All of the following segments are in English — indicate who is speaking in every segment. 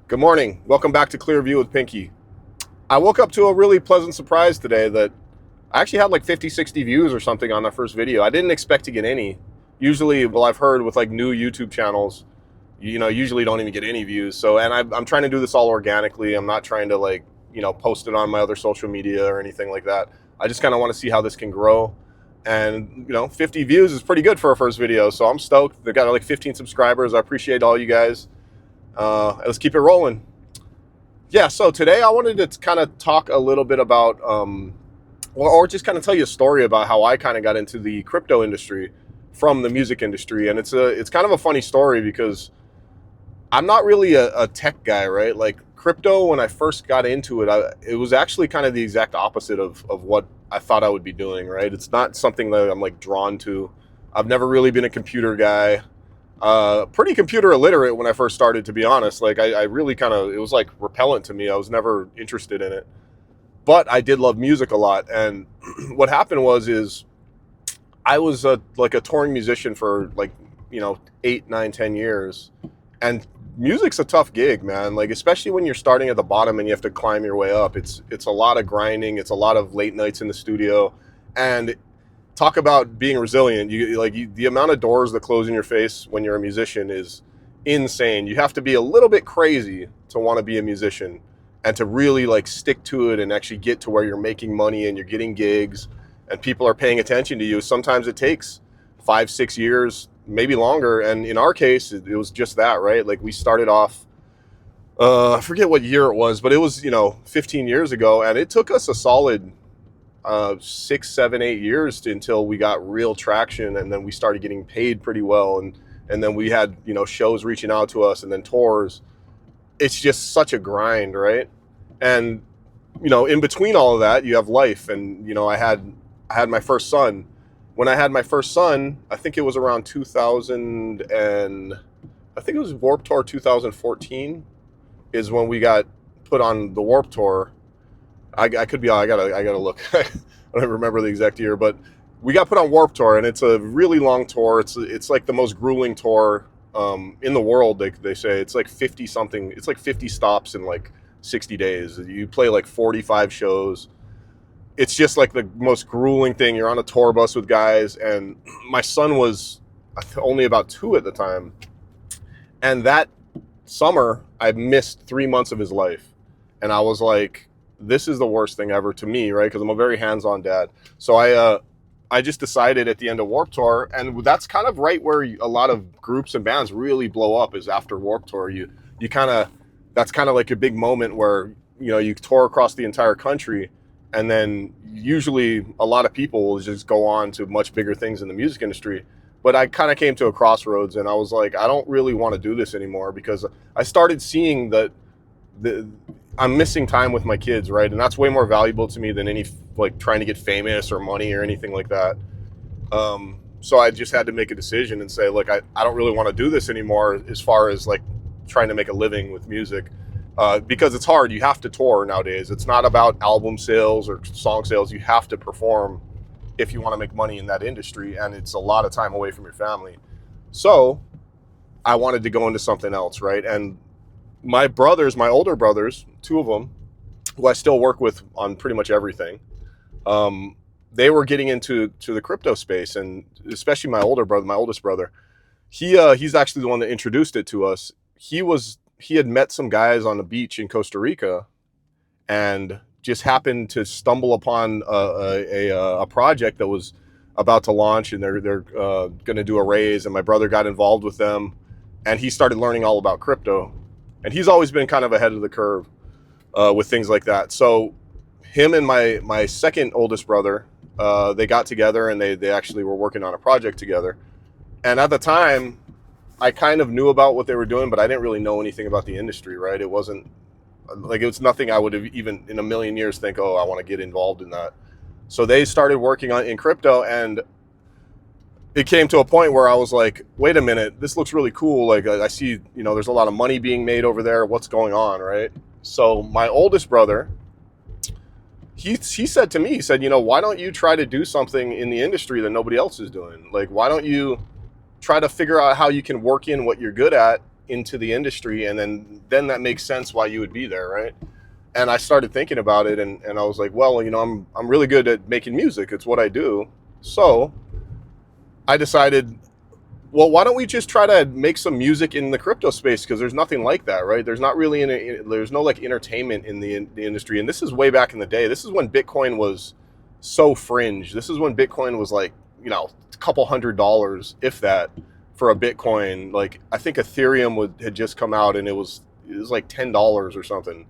Speaker 1: Good morning. Welcome back to Clear View with Pinky. I woke up to a really pleasant surprise today that I actually had like 50, 60 views or something on that first video. I didn't expect to get any. Usually, well, I've heard with like new YouTube channels, usually don't even get any views. So, and I'm trying to do this all organically. I'm not trying to post it on my other social media or anything like that. I just kind of want to see how this can grow. And, 50 views is pretty good for a first video. So I'm stoked. They've got like 15 subscribers. I appreciate all you guys. Let's keep it rolling. Yeah, so today I wanted to kind of talk a little bit about, or just kind of tell you a story about how I kind of got into the crypto industry from the music industry. And it's kind of a funny story because I'm not really a tech guy, right? Like crypto, when I first got into it, it was actually kind of the exact opposite of what I thought I would be doing, right? It's not something that I'm like drawn to. I've never really been a computer guy. Pretty computer illiterate when I first started, to be honest. Like I really it was like repellent to me. I was never interested in it, but I did love music a lot. And what happened is I was like a touring musician for like, 8, 9, 10 years. And music's a tough gig, man. Like, especially when you're starting at the bottom and you have to climb your way up. It's a lot of grinding. It's a lot of late nights in the studio. And talk about being resilient. The amount of doors that close in your face when you're a musician is insane. You have to be a little bit crazy to want to be a musician and to really like stick to it and actually get to where you're making money and you're getting gigs and people are paying attention to you. Sometimes it takes 5, 6 years, maybe longer. And in our case, it was just that, right? Like we started off, I forget what year it was, but it was, 15 years ago. And it took us a solid 6, 7, 8 years until we got real traction, and then we started getting paid pretty well, and then we had shows reaching out to us, and then tours. It's just such a grind, right? And in between all of that, you have life, and I had my first son. When I had my first son, I think it was around 2000, and I think it was Warped Tour 2014 is when we got put on the Warped Tour. I could be. I gotta look. I don't remember the exact year, but we got put on Warped Tour, and it's a really long tour. It's like the most grueling tour in the world. They say it's like 50 something. It's like 50 stops in like 60 days. You play like 45 shows. It's just like the most grueling thing. You're on a tour bus with guys, and my son was only about 2 at the time, and that summer I missed 3 months of his life, and I was like, this is the worst thing ever to me, right? Because I'm a very hands-on dad. So I just decided at the end of Warped Tour, and that's kind of right where a lot of groups and bands really blow up is after Warped Tour. That's kind of like a big moment where you tour across the entire country, and then usually a lot of people will just go on to much bigger things in the music industry. But I kind of came to a crossroads, and I was like, I don't really want to do this anymore, because I started seeing that I'm missing time with my kids, right? And that's way more valuable to me than any like trying to get famous or money or anything like that. So I just had to make a decision and say, look, I don't really want to do this anymore as far as like trying to make a living with music, because it's hard. You have to tour nowadays. It's not about album sales or song sales. You have to perform if you want to make money in that industry, and it's a lot of time away from your family. So I wanted to go into something else, right? And my older brothers, 2 of them, who I still work with on pretty much everything, they were getting into the crypto space, and especially my oldest brother, he's actually the one that introduced it to us. He had met some guys on the beach in Costa Rica, and just happened to stumble upon a project that was about to launch, and they're going to do a raise, and my brother got involved with them, and he started learning all about crypto. And he's always been kind of ahead of the curve with things like that. So him and my second oldest brother, they got together, and they actually were working on a project together. And at the time, I kind of knew about what they were doing, but I didn't really know anything about the industry, right? It was nothing I would have even in a million years think, oh, I want to get involved in that. So they started working in crypto, and it came to a point where I was like, wait a minute, this looks really cool. Like I see, there's a lot of money being made over there. What's going on, right? So my oldest brother, he said to me, he said, why don't you try to do something in the industry that nobody else is doing? Like, why don't you try to figure out how you can work in what you're good at into the industry, and then that makes sense why you would be there, right? And I started thinking about it, and I was like, well, you know, I'm really good at making music. It's what I do. So I decided, well, why don't we just try to make some music in the crypto space? Because there's nothing like that, right? There's not really there's no like entertainment in the industry. And this is way back in the day. This is when Bitcoin was so fringe. This is when Bitcoin was like, you know, a couple $100, if that, for a Bitcoin. Like, I think Ethereum had just come out, and it was like $10 or something.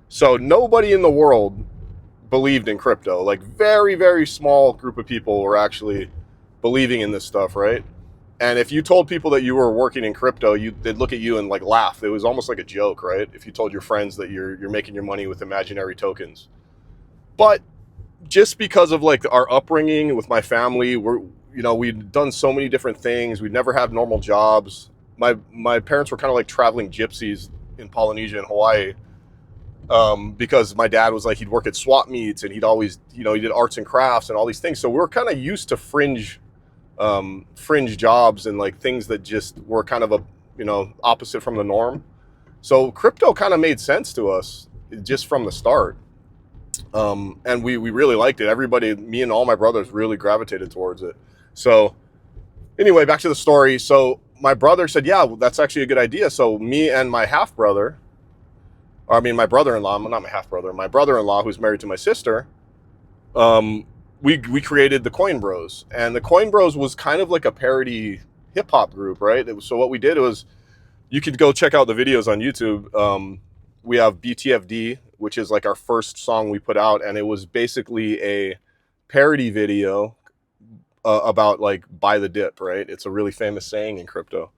Speaker 1: So nobody in the world believed in crypto. Like, very, very small group of people were actually believing in this stuff, right? And if you told people that you were working in crypto, they'd look at you and like laugh. It was almost like a joke, right? If you told your friends that you're making your money with imaginary tokens. But just because of like our upbringing with my family, we'd done so many different things. We'd never had normal jobs. My parents were kind of like traveling gypsies in Polynesia and Hawaii. Because my dad was like, he'd work at swap meets, and he'd always, he did arts and crafts and all these things. So we were kind of used to fringe jobs and like things that just were kind of opposite from the norm. So crypto kind of made sense to us just from the start. And we really liked it. Everybody, me and all my brothers, really gravitated towards it. So anyway, back to the story. So my brother said, yeah, well, that's actually a good idea. So me and my my brother-in-law, not my half-brother, my brother-in-law, who's married to my sister, we created the Coin Bros. And the Coin Bros was kind of like a parody hip-hop group, right? So what we did was, you could go check out the videos on YouTube. We have BTFD, which is like our first song we put out, and it was basically a parody video about like buy the dip, right? It's a really famous saying in crypto.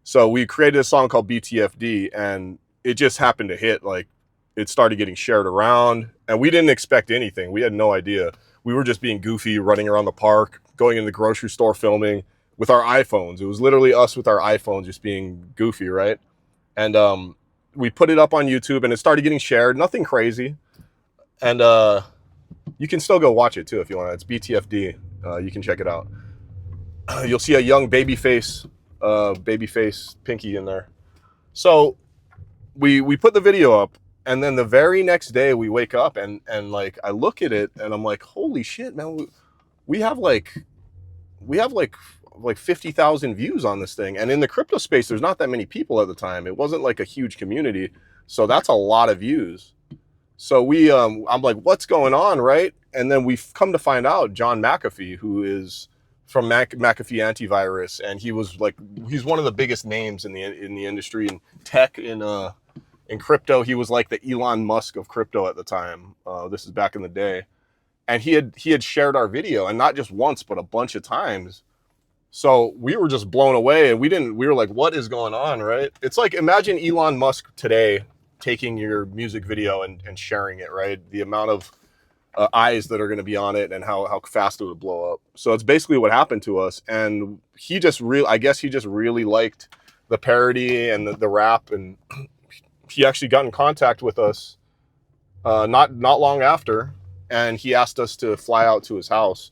Speaker 1: So we created a song called BTFD, and it just happened to hit. Like, it started getting shared around, and we didn't expect anything. We had no idea. We were just being goofy, running around the park, going in the grocery store, filming with our iPhones. It was literally us with our iPhones just being goofy, right? And we put it up on YouTube, and it started getting shared. Nothing crazy. And you can still go watch it too if you want. It's BTFD. You can check it out. You'll see a young babyface Pinky in there. So we put the video up, and then the very next day we wake up, and like I look at it, and I'm like, holy shit, man, we have like 50,000 views on this thing. And in the crypto space, there's not that many people at the time. It wasn't like a huge community, so that's a lot of views. So I'm like, what's going on, right? And then we've come to find out John McAfee, who is from McAfee Antivirus, and he's one of the biggest names in the industry, in tech, in crypto. He was like the Elon Musk of crypto at the time. This is back in the day. And he had shared our video, and not just once, but a bunch of times. So we were just blown away, and we were like, what is going on, right? It's like, imagine Elon Musk today taking your music video and sharing it, right? The amount of eyes that are going to be on it, and how fast it would blow up. So it's basically what happened to us. And I guess he just really liked the parody and the rap, and he actually got in contact with us not long after, and he asked us to fly out to his house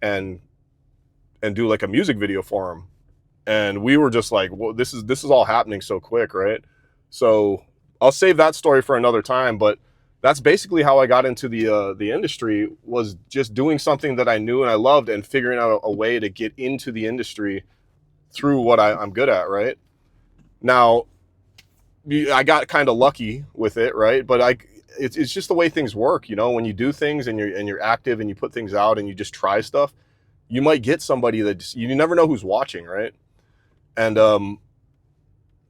Speaker 1: and do like a music video for him. And we were just like, well, this is all happening so quick, right? So I'll save that story for another time, but that's basically how I got into the industry, was just doing something that I knew and I loved, and figuring out a way to get into the industry through what I'm good at, right? Now, I got kind of lucky with it, right? But it's just the way things work, when you do things and you're active and you put things out and you just try stuff, you might get somebody that you never know who's watching, right? And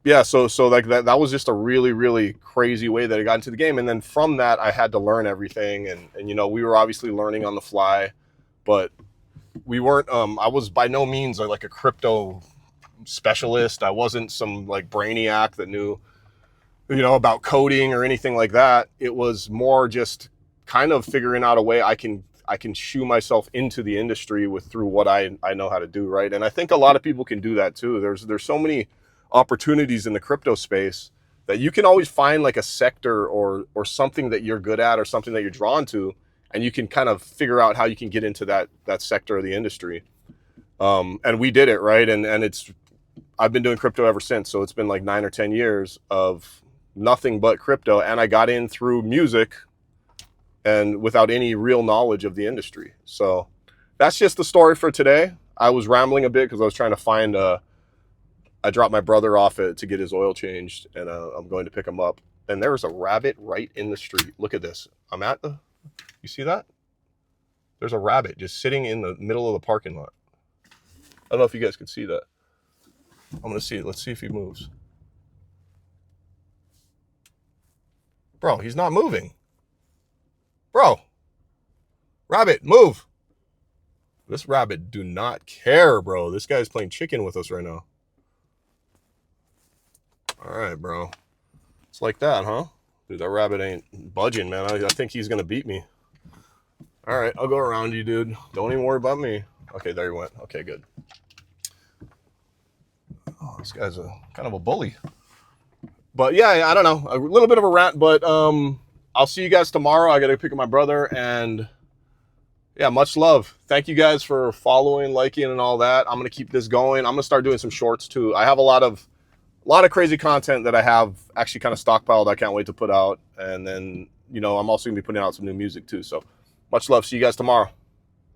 Speaker 1: yeah, so like that was just a really, really crazy way that I got into the game. And then from that, I had to learn everything, and we were obviously learning on the fly, but we weren't I was by no means like a crypto specialist. I wasn't some like brainiac that knew about coding or anything like that. It was more just kind of figuring out a way I can shoe myself into the industry through what I know how to do, right? And I think a lot of people can do that too. There's so many opportunities in the crypto space that you can always find like a sector or something that you're good at, or something that you're drawn to, and you can kind of figure out how you can get into that sector of the industry. And we did it, right? And I've been doing crypto ever since. So it's been like 9 or 10 years of nothing but crypto. And I got in through music and without any real knowledge of the industry. So that's just the story for today. I was rambling a bit because I was trying to find I dropped my brother off to get his oil changed, and I'm going to pick him up. And there's a rabbit right in the street. Look at this. You see that? There's a rabbit just sitting in the middle of the parking lot. I don't know if you guys can see that. I'm going to see it. Let's see if he moves. Bro, he's not moving. Bro. Rabbit, move. This rabbit do not care, bro. This guy's playing chicken with us right now. All right, bro. It's like that, huh? Dude, that rabbit ain't budging, man. I think he's going to beat me. All right, I'll go around you, dude. Don't even worry about me. Okay, there you went. Okay, good. Oh, this guy's kind of a bully. But yeah, I don't know. A little bit of a rant, but I'll see you guys tomorrow. I got to pick up my brother, and yeah, much love. Thank you guys for following, liking, and all that. I'm going to keep this going. I'm going to start doing some shorts too. I have a lot of crazy content that I have actually kind of stockpiled. I can't wait to put out. And then, I'm also going to be putting out some new music too. So much love. See you guys tomorrow.